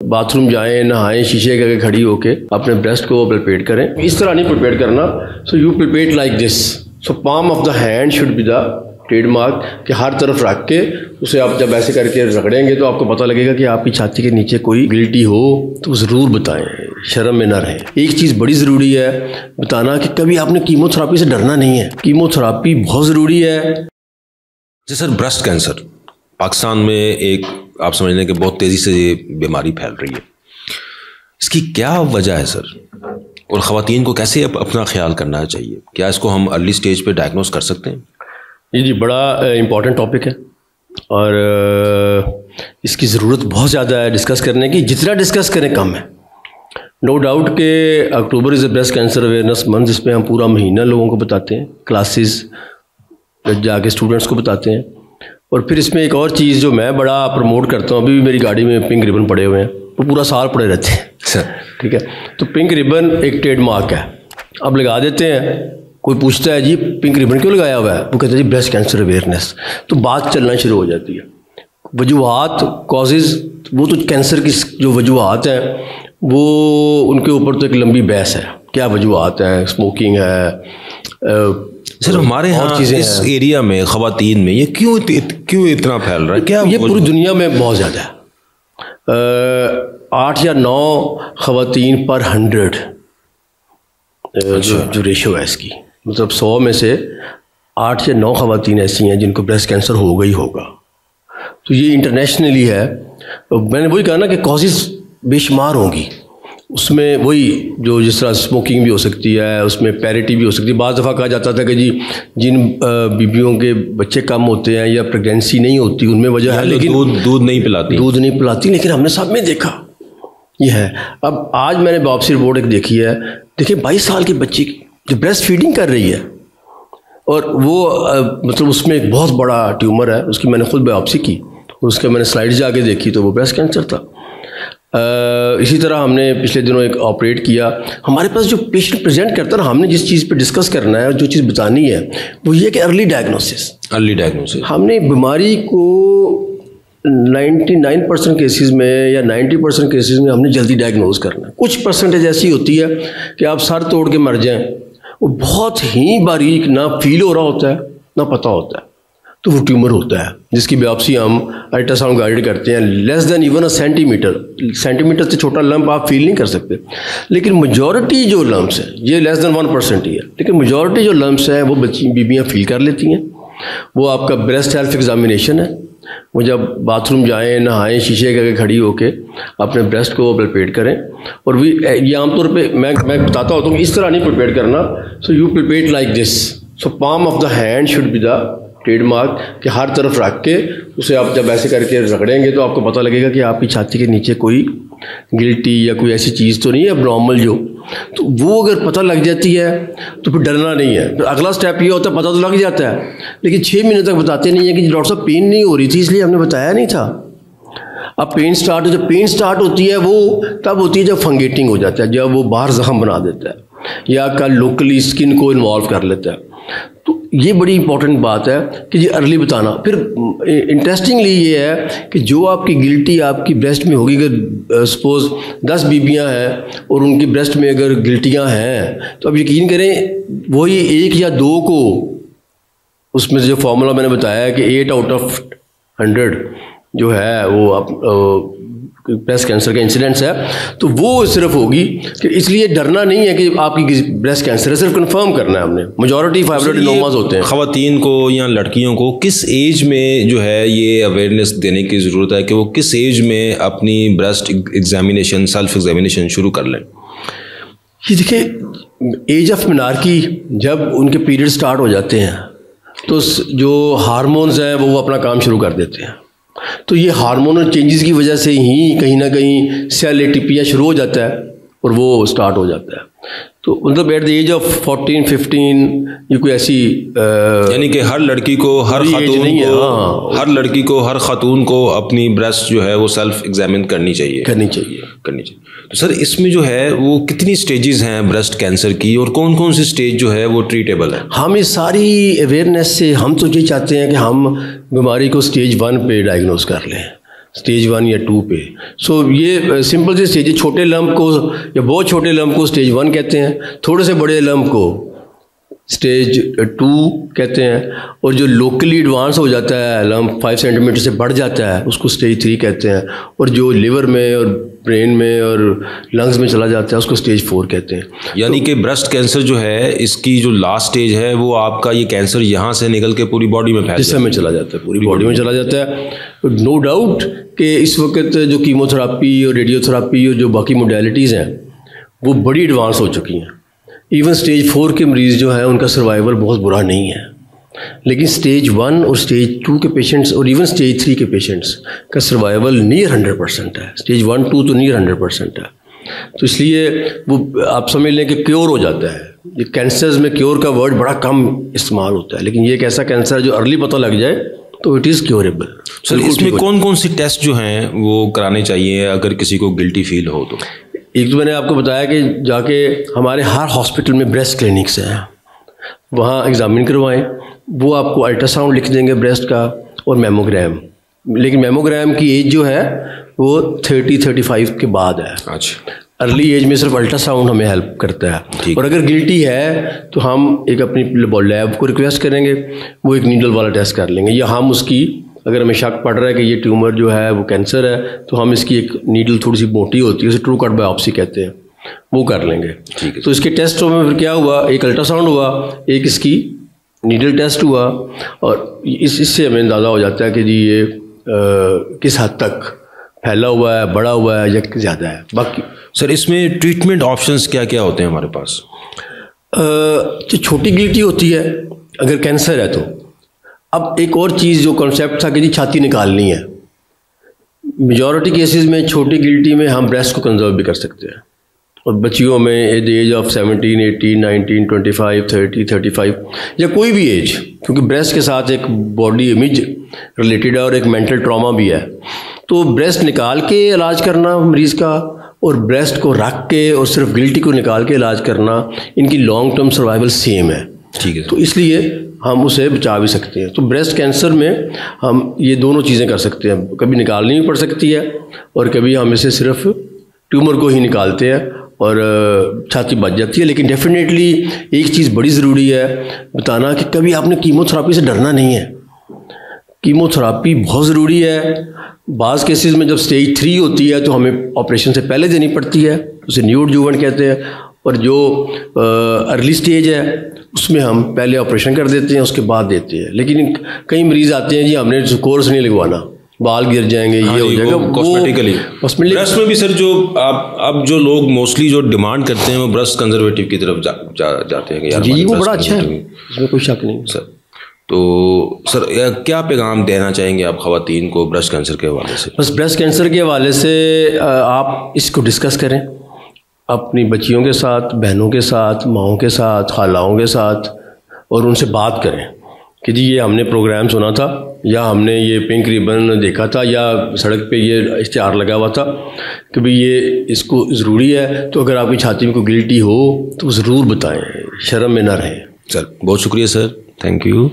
Bathroom जाएं, नहाएं, शीशे के आगे खड़ी होके अपने ब्रेस्ट को प्रिपेयर करें। इस तरह नहीं प्रिपेयर करना। So you prepare like this. So palm of the hand should be the trademark, कि हर तरफ रख के उसे आप जब ऐसे करके रगड़ेंगे तो आपको पता लगेगा कि आपकी छाती के नीचे कोई गिल्टी हो तो ज़रूर बताएं, शर्म में ना रहें। एक चीज़ बड़ी ज़रूरी है बताना कि कभी आपने कीमोथेरापी से डरना नहीं है। कीमोथेरापी बहुत ज़रूरी है। जी सर, ब्रेस्ट कैंसर पाकिस्तान में एक आप समझ लें कि बहुत तेज़ी से ये बीमारी फैल रही है, इसकी क्या वजह है सर, और ख़वातीन को कैसे अपना ख्याल करना चाहिए? क्या इसको हम अर्ली स्टेज पे डायग्नोस कर सकते हैं? जी, बड़ा इम्पॉर्टेंट टॉपिक है और इसकी ज़रूरत बहुत ज़्यादा है डिस्कस करने की। जितना डिस्कस करें कम है। नो डाउट कि October is a breast cancer awareness month, जिसमें हम पूरा महीना लोगों को बताते हैं, क्लासेस जाके स्टूडेंट्स को बताते हैं। और फिर इसमें एक और चीज़ जो मैं बड़ा प्रमोट करता हूँ, अभी भी मेरी गाड़ी में पिंक रिबन पड़े हुए हैं, वो पूरा साल पड़े रहते हैं। ठीक है, तो पिंक रिबन एक ट्रेडमार्क है, अब लगा देते हैं। कोई पूछता है जी पिंक रिबन क्यों लगाया हुआ है, वो कहते हैं जी ब्रेस्ट कैंसर अवेयरनेस, तो बात चलना शुरू हो जाती है। वजूहात, कॉजेज़, वो तो कैंसर की जो वजूहात हैं वो उनके ऊपर तो एक लंबी बहस है, क्या वजूहात हैं, स्मोकिंग है। सर हमारे यहाँ इस एरिया में ख़वातीन में ये क्यों इतना फैल रहा है? क्या ये पूरी दुनिया में बहुत ज़्यादा है। 8 या 9 ख़वातीन पर 100 जो रेशो है इसकी, मतलब 100 में से 8 या 9 ख़वातीन ऐसी हैं जिनको ब्रेस्ट कैंसर हो गई होगा। तो ये इंटरनेशनली है। तो मैंने वही कहा ना कि कॉजेज़ बेशुमार होंगी, उसमें वही जो जिस तरह स्मोकिंग भी हो सकती है, उसमें पैरिटी भी हो सकती है। बाज़ दफ़ा कहा जाता था कि जी जिन बीबियों के बच्चे कम होते हैं या प्रेगनेंसी नहीं होती उनमें वजह है, लेकिन दूध नहीं पिलाती, लेकिन हमने सब में देखा ये है। अब आज मैंने बायोप्सी रिपोर्ट एक देखी है, देखिए 22 साल की बच्ची जो ब्रेस्ट फीडिंग कर रही है और वो मतलब उसमें एक बहुत बड़ा ट्यूमर है, उसकी मैंने खुद बायोप्सी की, उसके मैंने स्लाइड्स जाके देखी तो वो ब्रेस्ट कैंसर था। इसी तरह हमने पिछले दिनों एक ऑपरेट किया। हमारे पास जो पेशेंट प्रेजेंट करता है ना, हमने जिस चीज़ पे डिस्कस करना है और जो चीज़ बतानी है वो ये कि अर्ली डायग्नोसिस। हमने बीमारी को 99% केसेस में या 90% केसेस में हमने जल्दी डायग्नोज करना है। कुछ परसेंटेज ऐसी होती है कि आप सर तोड़ के मर जाएं, वो बहुत ही बारीक, ना फील हो रहा होता है ना पता होता है, तो वो ट्यूमर होता है जिसकी बायोप्सी हम अल्ट्रासाउंड गाइड करते हैं। Less than even a centimetre से छोटा लंप आप फील नहीं कर सकते। लेकिन मेजॉरिटी जो लंप्स हैं, ये लेस देन 1% ही है, लेकिन मेजॉरिटी जो लंप्स हैं वो बीबियाँ फील कर लेती हैं। वो आपका ब्रेस्ट सेल्फ एग्जामिनेशन है, वो जब बाथरूम जाएं, नहाएं, शीशे के आगे खड़ी होके अपने ब्रेस्ट को प्रिपेयर करें। और ये आमतौर पे मैं बताता होता हूँ कि इस तरह नहीं प्रिपेयर करना। So you prepare like this. So palm of the hand should be the trademark, कि हर तरफ रख के उसे आप जब ऐसे करके रगड़ेंगे तो आपको पता लगेगा कि आपकी छाती के नीचे कोई गिल्टी या कोई ऐसी चीज़ तो नहीं है एब्नॉर्मल जो, तो वो अगर पता लग जाती है तो फिर डरना नहीं है। फिर अगला स्टेप ये होता है, पता तो लग जाता है लेकिन 6 महीने तक बताते नहीं है कि डॉक्टर साहब पेन नहीं हो रही थी इसलिए हमने बताया नहीं था। अब पेन स्टार्ट होती है वो तब होती है जब फंगेटिंग हो जाता है, जब वो बाहर जख्म बना देता है या का लोकली स्किन को इन्वॉल्व कर लेता है। तो ये बड़ी इंपॉर्टेंट बात है कि ये अर्ली बताना। फिर इंटरेस्टिंगली ये है कि जो आपकी गिल्टी आपकी ब्रेस्ट में होगी, अगर सपोज़ 10 बीबियाँ हैं और उनकी ब्रेस्ट में अगर गिल्टियाँ हैं तो अब यकीन करें वही 1 या 2 को, उसमें से जो फार्मूला मैंने बताया है कि 8 आउट ऑफ 100 जो है वो ब्रेस्ट कैंसर का इंसिडेंस है, तो वो सिर्फ होगी कि इसलिए डरना नहीं है कि आपकी ब्रेस्ट कैंसर है, सिर्फ कंफर्म करना है हमने। मेजॉरिटी फाइब्रोएडेनोमास होते हैं। ख़वातीन को या लड़कियों को किस एज में जो है ये अवेयरनेस देने की ज़रूरत है कि वो किस एज में अपनी ब्रेस्ट एग्जामिनेशन, सेल्फ एग्जामिनेशन शुरू कर लें? ये देखिए, एज ऑफ मिनार्की जब उनके पीरियड स्टार्ट हो जाते हैं तो जो हार्मोन्स हैं वो अपना काम शुरू कर देते हैं। तो ये हार्मोनल चेंजेस की वजह से ही कहीं ना कहीं सेल एटीपी शुरू हो जाता है और वो स्टार्ट हो जाता है। तो मतलब एट द एज ऑफ 14-15 ये कोई ऐसी यानी कि हर लड़की को, हर खातून को अपनी ब्रेस्ट जो है वो सेल्फ एग्जामिन करनी चाहिए। तो सर इसमें जो है वो कितनी स्टेजेस हैं ब्रेस्ट कैंसर की और कौन कौन सी स्टेज जो है वो ट्रीटेबल है? हम इस सारी अवेयरनेस से हम तो ये चाहते हैं कि हम बीमारी को स्टेज 1 पे डायग्नोज कर लें। स्टेज 1 या 2 पे। सो ये सिंपल सी स्टेज है। छोटे लम्प को या बहुत छोटे लम्प को स्टेज 1 कहते हैं, थोड़े से बड़े लम्प को स्टेज 2 कहते हैं, और जो लोकली एडवांस हो जाता है लम्प 5 सेंटीमीटर से बढ़ जाता है उसको स्टेज 3 कहते हैं, और जो लिवर में और ब्रेन में और लंग्स में चला जाता है उसको स्टेज 4 कहते हैं। यानी कि ब्रेस्ट कैंसर जो है इसकी जो लास्ट स्टेज है वो आपका ये कैंसर यहाँ से निकल के पूरी बॉडी में फैल जिस्म में चला जाता है, पूरी बॉडी में चला जाता है। नो डाउट कि इस वक्त जो कीमोथेरापी और रेडियोथेरापी और जो बाकी मोडेलिटीज़ हैं वो बड़ी एडवांस हो चुकी हैं। इवन स्टेज 4 के मरीज़ जो हैं उनका सर्वाइवल बहुत बुरा नहीं है, लेकिन स्टेज 1 और स्टेज 2 के पेशेंट्स और इवन स्टेज 3 के पेशेंट्स का सर्वाइवल नियर 100% है। स्टेज 1, 2 तो नियर 100% है। तो इसलिए वो आप समझ लें कि क्योर हो जाता है। ये कैंसर्स में क्योर का वर्ड बड़ा कम इस्तेमाल होता है, लेकिन ये एक ऐसा कैंसर जो अर्ली पता लग जाए तो इट इज़ क्योरेबल। सर इसमें कौन कौन सी टेस्ट जो हैं वो कराने चाहिए अगर किसी को गिल्टी फील हो तो? एक तो मैंने आपको बताया कि जाके हमारे हर हॉस्पिटल में ब्रेस्ट क्लिनिक्स हैं, वहाँ एग्ज़ामिन करवाएं। वो आपको अल्ट्रासाउंड लिख देंगे ब्रेस्ट का और मेमोग्राम, लेकिन मेमोग्राम की एज जो है वो 30-35 के बाद है। अच्छा, अर्ली एज में सिर्फ अल्ट्रासाउंड हमें हेल्प करता है। और अगर गिल्टी है तो हम एक अपनी लैब को रिक्वेस्ट करेंगे, वो एक नीडल वाला टेस्ट कर लेंगे, या हम उसकी अगर हमें शक पड़ रहा है कि ये ट्यूमर जो है वो कैंसर है तो हम इसकी एक नीडल थोड़ी सी मोटी होती है, उसे ट्रू कट बायोप्सी कहते हैं, वो कर लेंगे। ठीक है। तो इसके टेस्टों में फिर क्या हुआ, एक अल्ट्रासाउंड हुआ, एक इसकी नीडल टेस्ट हुआ, और इससे हमें अंदाज़ा हो जाता है कि जी ये किस हद तक फैला हुआ है, बड़ा हुआ है या ज़्यादा है। बाकी सर इसमें ट्रीटमेंट ऑप्शंस क्या क्या होते हैं हमारे पास? जो छोटी गिल्टी होती है अगर कैंसर है तो, अब एक और चीज़ जो कॉन्सेप्ट था कि जी छाती निकालनी है, मेजॉरिटी केसेस में छोटी गिल्टी में हम ब्रेस्ट को कंजर्व भी कर सकते हैं, और बच्चियों में एज ऑफ 17, 18, 19, 25, 30, 35 या कोई भी एज, क्योंकि ब्रेस्ट के साथ एक बॉडी इमेज रिलेटेड है और एक मेंटल ट्रॉमा भी है। तो ब्रेस्ट निकाल के इलाज करना मरीज़ का और ब्रेस्ट को रख के और सिर्फ गिल्टी को निकाल के इलाज करना, इनकी लॉन्ग टर्म सर्वाइवल सेम है। ठीक है। तो इसलिए हम उसे बचा भी सकते हैं। तो ब्रेस्ट कैंसर में हम ये दोनों चीज़ें कर सकते हैं, कभी निकालनी भी पड़ सकती है और कभी हम इसे सिर्फ ट्यूमर को ही निकालते हैं और छाती बच जाती है। लेकिन डेफिनेटली एक चीज़ बड़ी ज़रूरी है बताना कि कभी आपने कीमोथेरापी से डरना नहीं है। कीमोथेरापी बहुत ज़रूरी है। बाज़ केसेस में जब स्टेज 3 होती है तो हमें ऑपरेशन से पहले देनी पड़ती है, उसे न्यूअडजुवेंट कहते हैं, और जो अर्ली स्टेज है उसमें हम पहले ऑपरेशन कर देते हैं उसके बाद देते हैं। लेकिन कई मरीज़ आते हैं जी हमने कोर्स नहीं लगवाना, बाल गिर जाएंगे, ये हो जाएगा, कॉस्मेटिकली। ब्रेस्ट में भी सर जो अब जो लोग मोस्टली जो डिमांड करते हैं वो ब्रेस्ट कंजर्वेटिव की तरफ जाते हैं कि यार जी वो बड़ा अच्छा है, इसमें कोई शक नहीं सर। तो सर क्या पैगाम देना चाहेंगे आप ख़वातीन को ब्रेस्ट कैंसर के हवाले से? बस ब्रेस्ट कैंसर के हवाले से आप इसको डिस्कस करें अपनी बच्चियों के साथ, बहनों के साथ, माओं के साथ, खालाओं के साथ, और उनसे बात करें कि जी ये हमने प्रोग्राम सुना था, या हमने ये पिंक रिबन देखा था, या सड़क पे ये इश्तिहार लगा हुआ था कि भाई ये इसको ज़रूरी है। तो अगर आपकी छाती में कोई गिल्टी हो तो ज़रूर बताएं, शर्म में ना रहें। सर बहुत शुक्रिया सर, थैंक यू।